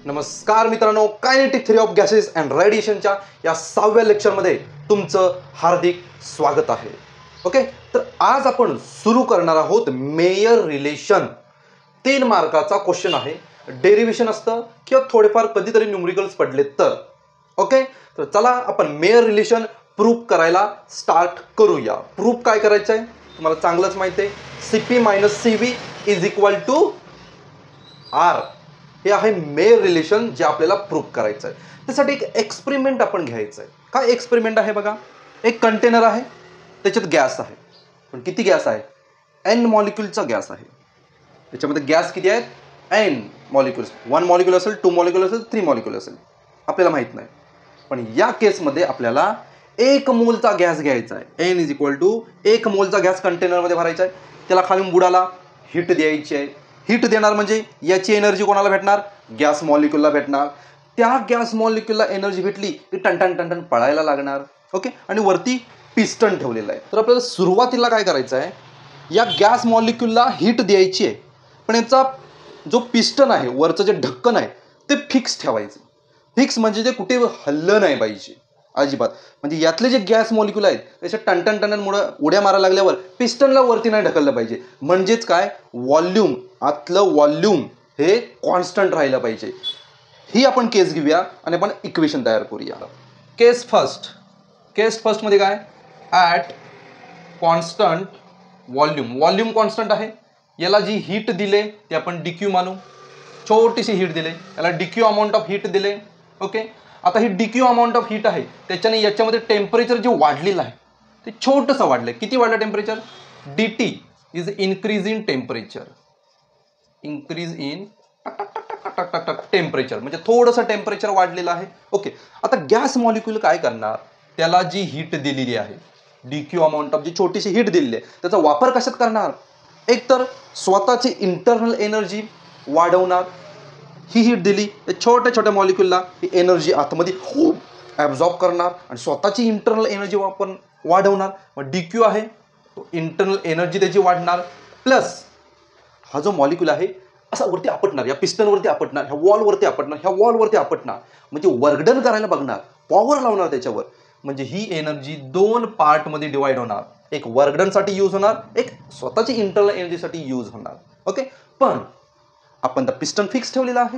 नमस्कार मित्रांनो, kinetic theory of gases and रेडिएशनच्या या 6व्या लेक्चरमध्ये तुमचं हार्दिक स्वागत आहे. ओके, तर आज आपण सुरू करणार आहोत मेयर रिलेशन. 3 मार्काचा क्वेश्चन आहे. डेरिव्हेशन असतं किंवा थोडेफार कधीतरी न्यूमरिकल्स पडले तर. ओके, तर चला आपण मेयर रिलेशन प्रूफ करायला स्टार्ट करूया. प्रूफ काय करायचं आहे तुम्हाला चांगलंच माहिती आहे. CP - CV is equal to R. हे आहे मेयर रिलेशन जे आपल्याला प्रूफ करायचं आहे. त्यासाठी एक एक्सपेरिमेंट आपण घ्यायचं आहे. काय एक्सपेरिमेंट आहे बघा. एक कंटेनर आहे, त्याच्यात गॅस आहे. पण किती गॅस आहे? N मॉलिक्यूलचा गॅस आहे. त्याच्यामध्ये गॅस किती आहेत? N molecules. 1 मॉलिक्यूल असेल, 2 मॉलिक्यूल असेल, 3 मॉलिक्यूल असेल, आपल्याला माहित नाही. पण या केसमध्ये आपल्याला 1 मोलचा गॅस घ्यायचा आहे. N इज इक्वल टू 1 मोलचा गॅस कंटेनरमध्ये भरायचा आहे. त्याला खालून बुडाला हीट द्यायची आहे. हीट देणार म्हणजे याची एनर्जी कोणाला भेटणार? गॅस मॉलिक्यूलला भेटणार. त्या गॅस मॉलिक्यूलला एनर्जी भेटली की टन टन पळायला लागणार. ओके, आणि वरती पिस्टन ठेवलेलं आहे. तर आपल्याला सुरुवातीला काय करायचं आहे, या गॅस मॉलिक्यूलला हीट द्यायची आहे. पण याचा जो पिस्टन आहे, वरचं जे ढक्कन आहे ते फिक्स ठेवायचं. फिक्स म्हणजे ते कुठे हल्लं नाही पाहिजे अजिबात. म्हणजे यातले जे गॅस मॉलिक्यूल आहेत त्याच्या टन मुळे उड्या मारायला लागल्यावर पिस्टनला वरती नाही ढकललं पाहिजे. म्हणजेच काय, व्हॉल्यूम, आतलं व्हॉल्यूम हे कॉन्स्टंट राहिलं पाहिजे. ही आपण केस घेऊया आणि आपण इक्वेशन तयार करूया. केस फर्स्टमध्ये काय, ॲट कॉन्स्टंट व्हॉल्यूम कॉन्स्टंट आहे. याला जी हीट दिले ते आपण DQ मानू. छोटीशी हीट दिले, याला DQ अमाऊंट ऑफ हीट दिले. ओके, आता ही DQ अमाऊंट ऑफ हीट आहे, त्याच्याने याच्यामध्ये टेम्परेचर जे वाढलेलं आहे ते छोटंसं वाढलं. किती वाढलं temperature? DT is increase in temperature. Increase in temperature म्हणजे थोडंसं टेम्परेचर वाढलेलं आहे. ओके, आता गॅस मॉलिक्यूल काय करणार, त्याला जी हीट दिलेली आहे, DQ अमाऊंट ऑफ जी छोटीशी हीट दिलेली आहे, त्याचा वापर कशात करणार? एक तर स्वतःची इंटरनल एनर्जी वाढवणार. ही हीट दिली तर छोट्या छोट्या मॉलिक्यूलला ही एनर्जी आतमध्ये ॲब्झॉर्ब करणार आणि स्वतःची इंटरनल एनर्जी वाढवणार. मग DQ आहे तो इंटरनल एनर्जी त्याची वाढणार. प्लस हा जो मॉलिक्यूल आहे असा वरती आपटणार, या पिस्टनवरती आपटणार, ह्या वॉलवरती आपटणार, ह्या वॉलवरती आपटणार. म्हणजे वर्कडन करायला बघणार, पॉवर लावणार त्याच्यावर. म्हणजे ही एनर्जी 2 पार्टमध्ये डिवाइड होणार. एक वर्कडनसाठी यूज होणार, एक स्वतःची इंटरनल एनर्जीसाठी यूज होणार. ओके, पण आपण द पिस्टन फिक्स ठेवलेला आहे.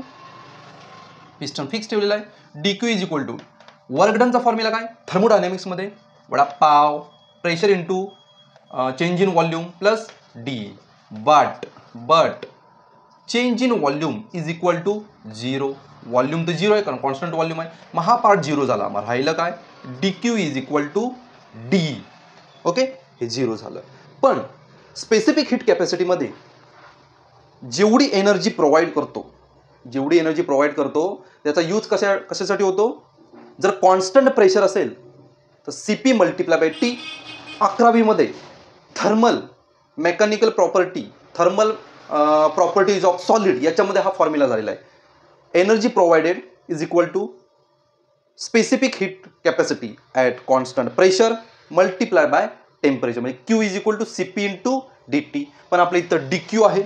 DQ इज इक्वल टू वर्कडनचा फॉर्म्युला काय, थर्मोडायनॅमिक्समध्ये वडापाव pressure into change in volume plus D. But change in volume is equal to 0. Volume तर 0 आहे कारण कॉन्स्टंट व्हॉल्यूम आहे. मग हा पार्ट 0 झाला. मग राहिलं काय, DQ is equal to D. Okay, हे 0 झालं. पण स्पेसिफिक हीट कॅपॅसिटीमध्ये जेवढी एनर्जी प्रोव्हाइड करतो त्याचा यूज कशासाठी होतो? जर कॉन्स्टंट प्रेशर असेल तर CP × T. 11वी मध्ये thermal mechanical properties of solid याच्यामध्ये हा फॉर्म्युला झालेला आहे. Energy provided is equal to specific heat capacity at constant pressure multiply by temperature. म्हणजे Q is equal to CP × DT. पण आपल्या इथं DQ आहे,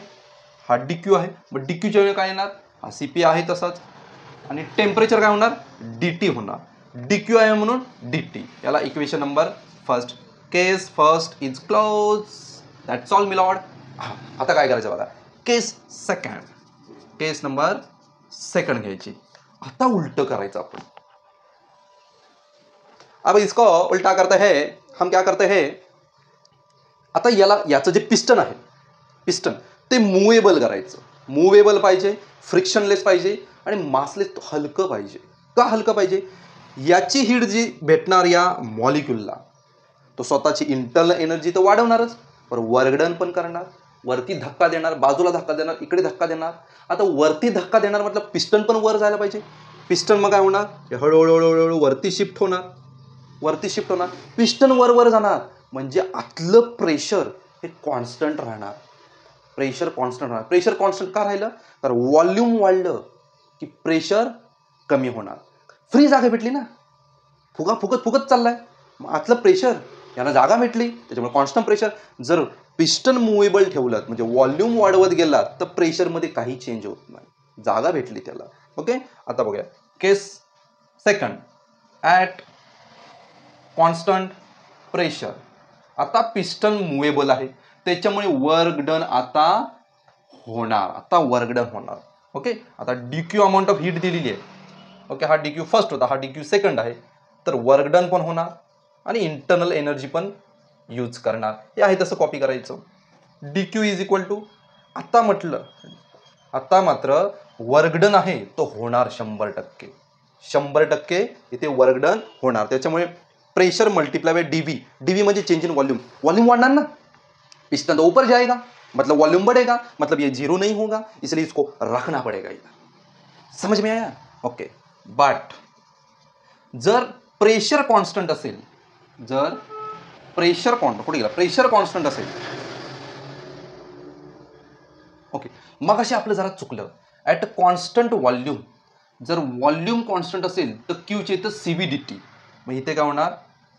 हा DQ आहे. मग DQच्या वेळी काय येणार, हा CP आहे तसाच, आणि टेम्परेचर काय होणार, DT होणार. DQ आहे म्हणून DT. याला equation number first. Case first is close. That's all me Lord. आता काय करायचं बघा, केस नंबर सेकंड घ्यायची. आता उलट करायचं आपण. अब इसको उल्टा करते हैं, हम क्या करते हैं, आता याचं जे पिस्टन आहे, पिस्टन ते मूवेबल करायचं. मूवेबल पाहिजे, फ्रिक्शनलेस पाहिजे आणि मासलेस हलकं पाहिजे. का हलकं पाहिजे? याची हीट जी भेटणार या मॉलिक्यूलला, तो स्वतःची इंटरनल एनर्जी तर वाढवणारच, पण वर्कडन पण करणार. वरती धक्का देणार, बाजूला धक्का देणार, इकडे धक्का देणार. आता वरती धक्का देणार मतलब पिस्टन पण वर जायला पाहिजे. पिस्टन मग काय होणार, हळूहळू वरती शिफ्ट होणार. पिस्टन वर जाणार म्हणजे आतलं प्रेशर हे कॉन्स्टंट राहणार. प्रेशर कॉन्स्टंट का राहिलं, तर व्हॉल्यूम वाढलं की प्रेशर कमी होणार. फ्री जागा भेटली ना, फुगत चाललाय. मग आतलं प्रेशर याला जागा भेटली, त्याच्यामुळे कॉन्स्टंट प्रेशर. जर पिस्टन मूवेबल ठेवलं म्हणजे व्हॉल्यूम वाढवत गेला तर प्रेशरमध्ये काही चेंज होत नाही, जागा भेटली त्याला. ओके, आता बघूया केस सेकंड. At constant pressure. आता पिस्टन मुवेबल आहे, त्याच्यामुळे वर्क डन आता वर्क डन होणार. ओके, आता DQ अमाऊंट ऑफ हीट दिलेली आहे. ओके, हा DQ फर्स्ट होता, हा DQ सेकंड आहे. तर वर्क डन पण होणार आणि इंटरनल एनर्जी पण यूज करणार. हे आहे तसं कॉपी करायचं. DQ इज इक्वल टू, आता म्हटलं, आता मात्र वर्क डन आहे तो होणार 100%. 100% इथे वर्क डन होणार. त्याच्यामुळे प्रेशर मल्टीप्लाई बाय DV म्हणजे चेंज इन वॉल्यूम. वॉल्यूम वाढणार ना, पिस्टन तो ऊपर जाएगा, मतलब वॉल्यूम बढ़ेगा, मतलब ये जीरो नहीं होगा, इसलिए इसको रखना पड़ेगा इधर. समझ में आया? ओके. बट जर प्रेशर कॉन्स्टंट असेल, जर प्रेशर कुठे गेला, प्रेशर कॉन्स्टंट असेल. ओके, मग असे आपलं जरा चुकलं. ॲट कॉन्स्टंट व्हॉल्यूम, जर व्हॉल्यूम कॉन्स्टंट असेल तर क्यूचे इथं CVDT, मग इथे काय होणार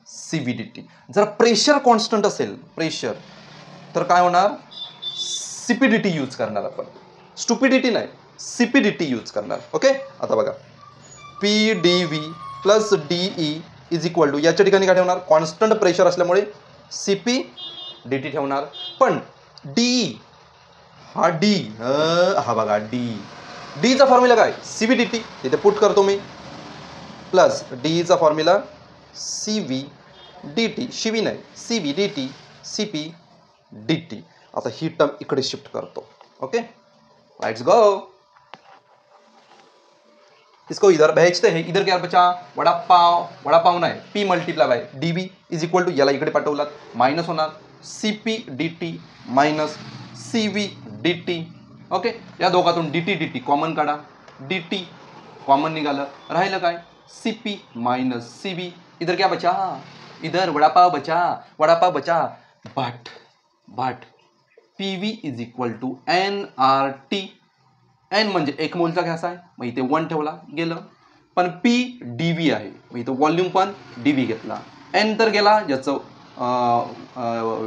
CVDT. जर प्रेशर कॉन्स्टंट असेल, प्रेशर, तर काय होणार CPDT यूज करणार आपण. स्टुपिडिटी नाही, CPDT यूज करणार. ओके, आता बघा PdV plus DE is equal to, याच्या ठिकाणी काय ठेवणार, कॉन्स्टंट प्रेशर असल्यामुळे CPDT ठेवणार. पण DE हा D, हा बघा डीचा फॉर्म्युला काय CVDT, इथे पुट करतो मी, प्लस DEचा फॉर्म्युला CVDT, शिवी नाही CVDT CPDT. आता ही टर्म इकडे शिफ्ट करतो. Okay, let's go. इसको इधर भेजते हैं. इधर क्या बचा, वड़ा पाव नाही, P multiply by DV is equal to, याला इकडे पाठवलात मायनस होणार CPDT मायनस CVDT. ओके, या दोघातून DT कॉमन काढा, DT कॉमन निघालं, राहिलं काय CP मायनस CV. इधर क्या बचा, इधर वड़ा पाव बचा. But PV is equal to nRT. N म्हणजे 1 मोलचा गॅस आहे, मग इथे 1 ठेवला गेलं. पण PdV आहे, मग इथं व्हॉल्यूम पण DV घेतला. N तर गेला, ज्याचं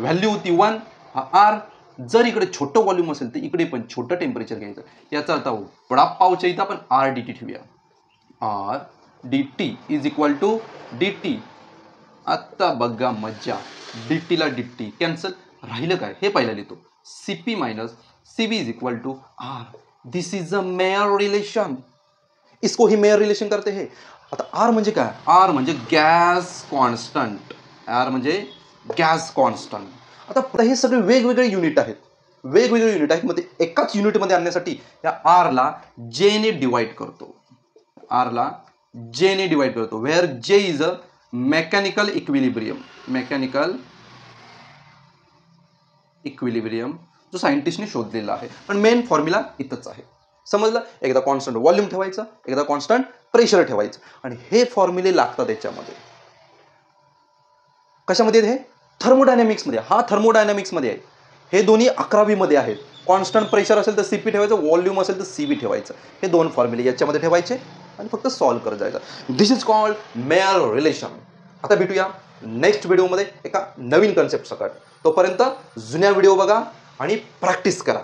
व्हॅल्यू होती 1, हा R. जर इकडे छोटं व्हॉल्यूम असेल तर इकडे पण छोटं टेम्परेचर घ्यायचं. याचा अर्थ वडापावच्या इथं आपण RDT ठेवूया. RDT is equal to DT. आत्ता बघा मज्जा, DTला DT कॅन्सल, राहिलं काय हे पहिला लिहितो, CP minus CV is equal to R. This is a Mayer relation. इसको ही मेयर रिलेशन करते हैं. आता R म्हणजे काय, R म्हणजे गॅस कॉन्स्टंट. R म्हणजे गॅस कॉन्स्टंट. आता हे सगळे वेगवेगळे युनिट आहेत, मग ते एकाच युनिटमध्ये आणण्यासाठी या R ला J ने डिवाइड करतो. Where J is a mechanical equilibrium, जो सायंटिस्टने शोधलेला आहे. पण मेन फॉर्म्युला इथंच आहे. समजलं, एकदा कॉन्स्टंट व्हॉल्यूम ठेवायचं, एकदा कॉन्स्टंट प्रेशर ठेवायचं. आणि हे फॉर्म्युले लागतात त्याच्यामध्ये. कशामध्ये, हे थर्मोडायनॅमिक्समध्ये. हा थर्मोडायनॅमिक्समध्ये आहे. हे दोन्ही 11वी मध्ये आहेत. कॉन्स्टंट प्रेशर असेल तर CP ठेवायचं, व्हॉल्यूम असेल तर CV ठेवायचं. हे दोन फॉर्म्युले याच्यामध्ये ठेवायचे आणि फक्त सॉल्व्ह करत जायचं. दिस इज कॉल्ड मेयर रिलेशन. आता भेटूया नेक्स्ट व्हिडिओमध्ये एका नवीन कन्सेप्ट सकट. तोपर्यंत जुन्या व्हिडिओ बघा आणि प्रॅक्टिस करा.